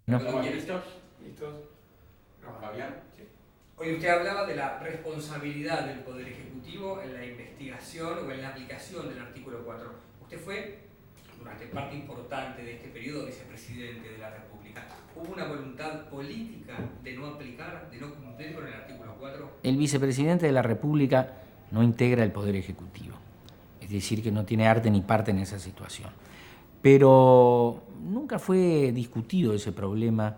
No. ¿Estamos listos? ¿Listos? Fabián. Sí. Hoy usted hablaba de la responsabilidad del Poder Ejecutivo en la investigación o en la aplicación del artículo 4. Usted fue, durante parte importante de este periodo, vicepresidente de la República. ¿Hubo una voluntad política de no aplicar, de no cumplir con el artículo 4? El vicepresidente de la República no integra el Poder Ejecutivo. Es decir, que no tiene arte ni parte en esa situación. Pero nunca fue discutido ese problema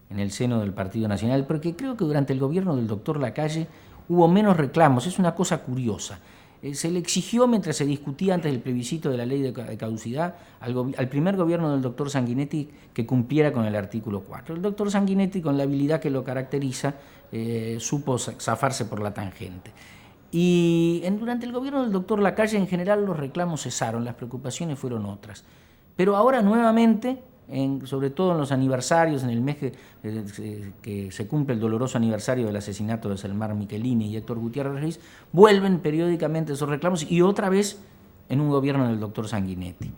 en el seno del Partido Nacional, porque creo que durante el gobierno del doctor Lacalle hubo menos reclamos. Es una cosa curiosa. Se le exigió, mientras se discutía antes del plebiscito de la ley de caducidad, al primer gobierno del doctor Sanguinetti que cumpliera con el artículo 4. El doctor Sanguinetti, con la habilidad que lo caracteriza, supo zafarse por la tangente. Y durante el gobierno del doctor Lacalle, en general, los reclamos cesaron, las preocupaciones fueron otras. Pero ahora nuevamente, sobre todo en los aniversarios, en el mes que se cumple el doloroso aniversario del asesinato de Selmar Michelini y Héctor Gutiérrez Reis, vuelven periódicamente esos reclamos y otra vez en un gobierno del doctor Sanguinetti.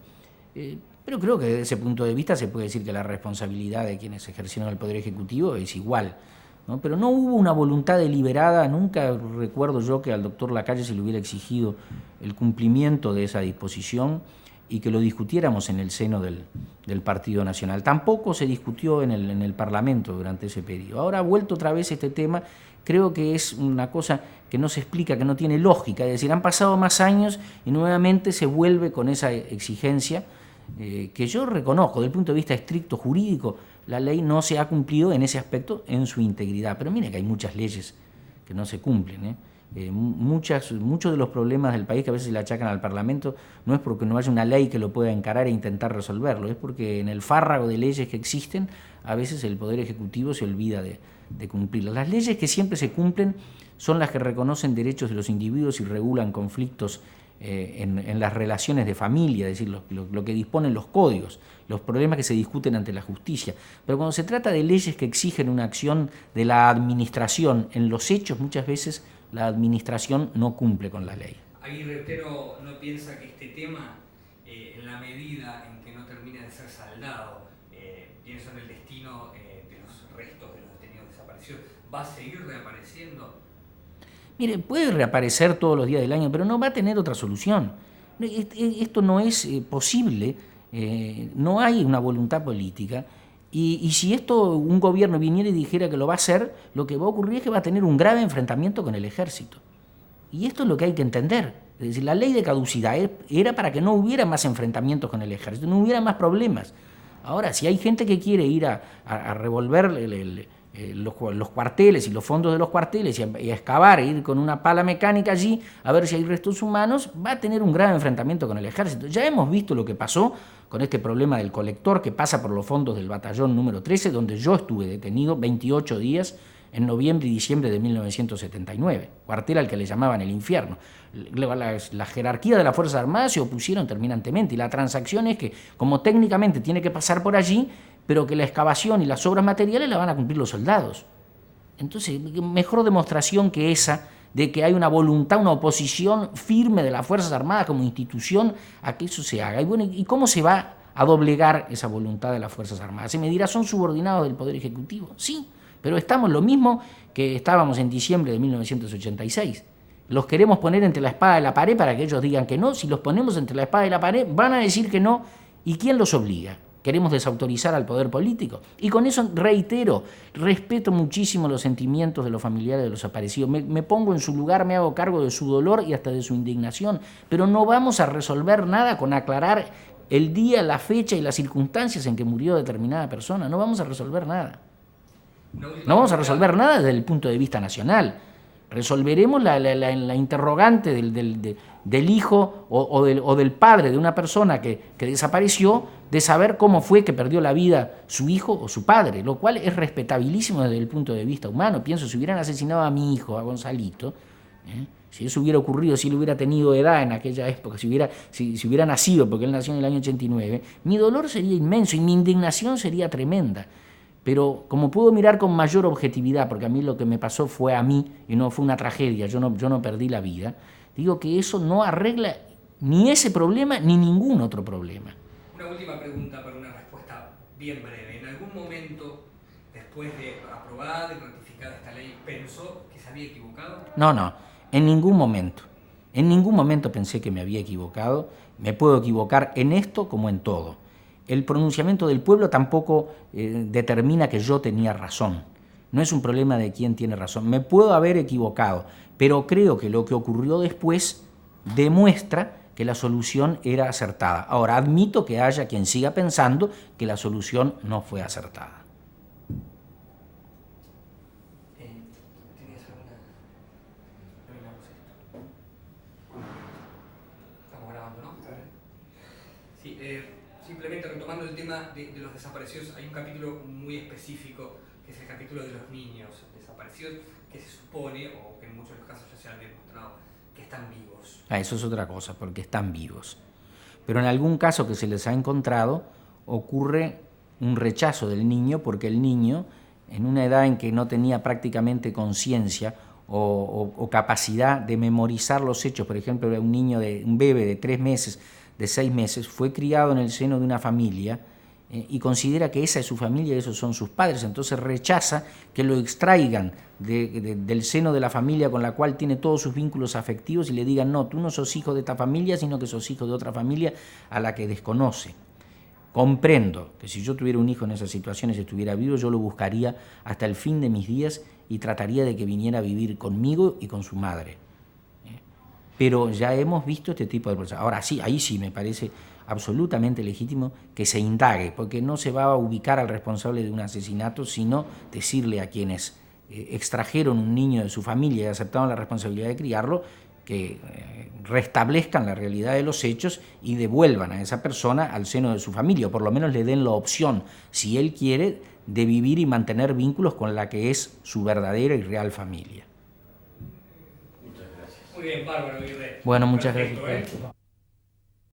Pero creo que desde ese punto de vista se puede decir que la responsabilidad de quienes ejercieron el Poder Ejecutivo es igual, ¿no? Pero no hubo una voluntad deliberada, nunca recuerdo yo que al doctor Lacalle se le hubiera exigido el cumplimiento de esa disposición y que lo discutiéramos en el seno del Partido Nacional. Tampoco se discutió en el Parlamento durante ese periodo. Ahora ha vuelto otra vez este tema, creo que es una cosa que no se explica, que no tiene lógica, es decir, han pasado más años y nuevamente se vuelve con esa exigencia que yo reconozco, desde el punto de vista estricto jurídico, la ley no se ha cumplido en ese aspecto en su integridad, pero mire que hay muchas leyes que no se cumplen, muchos de los problemas del país que a veces le achacan al Parlamento no es porque no haya una ley que lo pueda encarar e intentar resolverlo, es porque en el fárrago de leyes que existen a veces el Poder Ejecutivo se olvida de cumplirlas. Las leyes que siempre se cumplen son las que reconocen derechos de los individuos y regulan conflictos en las relaciones de familia, es decir, lo que disponen los códigos, los problemas que se discuten ante la justicia. Pero cuando se trata de leyes que exigen una acción de la administración en los hechos, muchas veces la administración no cumple con la ley. Aguirre, ¿usted no piensa que este tema, en la medida en que no termina de ser saldado, pienso en el destino de los restos de los detenidos desaparecidos, va a seguir reapareciendo? Mire, puede reaparecer todos los días del año, pero no va a tener otra solución. Esto no es posible, no hay una voluntad política. Y si esto un gobierno viniera y dijera que lo va a hacer, lo que va a ocurrir es que va a tener un grave enfrentamiento con el ejército. Y esto es lo que hay que entender. Es decir, la ley de caducidad era para que no hubiera más enfrentamientos con el ejército, no hubiera más problemas. Ahora, si hay gente que quiere ir a revolver los cuarteles y los fondos de los cuarteles y a excavar, e ir con una pala mecánica allí a ver si hay restos humanos, va a tener un grave enfrentamiento con el ejército. Ya hemos visto lo que pasó con este problema del colector que pasa por los fondos del batallón número 13, donde yo estuve detenido 28 días en noviembre y diciembre de 1979, cuartel al que le llamaban el infierno. La jerarquía de las Fuerzas Armadas se opusieron terminantemente y la transacción es que, como técnicamente tiene que pasar por allí, pero que la excavación y las obras materiales la van a cumplir los soldados. Entonces, mejor demostración que esa de que hay una voluntad, una oposición firme de las Fuerzas Armadas como institución a que eso se haga. Y bueno, ¿y cómo se va a doblegar esa voluntad de las Fuerzas Armadas? Se me dirá, ¿son subordinados del Poder Ejecutivo? Sí, pero estamos lo mismo que estábamos en diciembre de 1986. Los queremos poner entre la espada y la pared para que ellos digan que no. Si los ponemos entre la espada y la pared, van a decir que no. ¿Y quién los obliga? Queremos desautorizar al poder político. Y con eso, reitero, respeto muchísimo los sentimientos de los familiares de los desaparecidos. Me pongo en su lugar, me hago cargo de su dolor y hasta de su indignación. Pero no vamos a resolver nada con aclarar el día, la fecha y las circunstancias en que murió determinada persona. No vamos a resolver nada. No vamos a resolver nada desde el punto de vista nacional. Resolveremos la interrogante del hijo o del padre de una persona que desapareció, de saber cómo fue que perdió la vida su hijo o su padre, lo cual es respetabilísimo desde el punto de vista humano. Pienso, si hubieran asesinado a mi hijo, a Gonzalito, si eso hubiera ocurrido, si él hubiera tenido edad en aquella época, si hubiera nacido, porque él nació en el año 89, mi dolor sería inmenso y mi indignación sería tremenda. Pero como puedo mirar con mayor objetividad, porque a mí lo que me pasó fue a mí y no fue una tragedia, yo no perdí la vida, digo que eso no arregla ni ese problema ni ningún otro problema. Una última pregunta para una respuesta bien breve. ¿En algún momento, después de aprobada y ratificada esta ley, pensó que se había equivocado? No, en ningún momento. En ningún momento pensé que me había equivocado. Me puedo equivocar en esto como en todo. El pronunciamiento del pueblo tampoco determina que yo tenía razón. No es un problema de quién tiene razón. Me puedo haber equivocado, pero creo que lo que ocurrió después demuestra que la solución era acertada. Ahora, admito que haya quien siga pensando que la solución no fue acertada. ¿Tenías alguna? Estamos grabando, ¿no? Sí, simplemente retomando el tema de los desaparecidos, hay un capítulo muy específico, que es el capítulo de los niños desaparecidos, que se supone, o que en muchos de los casos ya se han demostrado, que están vivos. Eso es otra cosa, porque están vivos. Pero en algún caso que se les ha encontrado, ocurre un rechazo del niño, porque el niño, en una edad en que no tenía prácticamente conciencia o capacidad de memorizar los hechos, por ejemplo, un bebé de 3 meses, de 6 meses, fue criado en el seno de una familia y considera que esa es su familia y esos son sus padres, entonces rechaza que lo extraigan del seno de la familia con la cual tiene todos sus vínculos afectivos y le digan, no, tú no sos hijo de esta familia, sino que sos hijo de otra familia a la que desconoce. Comprendo que si yo tuviera un hijo en esas situaciones y estuviera vivo, yo lo buscaría hasta el fin de mis días y trataría de que viniera a vivir conmigo y con su madre. Pero ya hemos visto este tipo de procesos. Ahora sí, ahí sí me parece absolutamente legítimo que se indague, porque no se va a ubicar al responsable de un asesinato, sino decirle a quienes extrajeron un niño de su familia y aceptaron la responsabilidad de criarlo, que restablezcan la realidad de los hechos y devuelvan a esa persona al seno de su familia, o por lo menos le den la opción, si él quiere, de vivir y mantener vínculos con la que es su verdadera y real familia. Muy bien, bárbaro, Aguirre. Bueno, muchas Perfecto, gracias.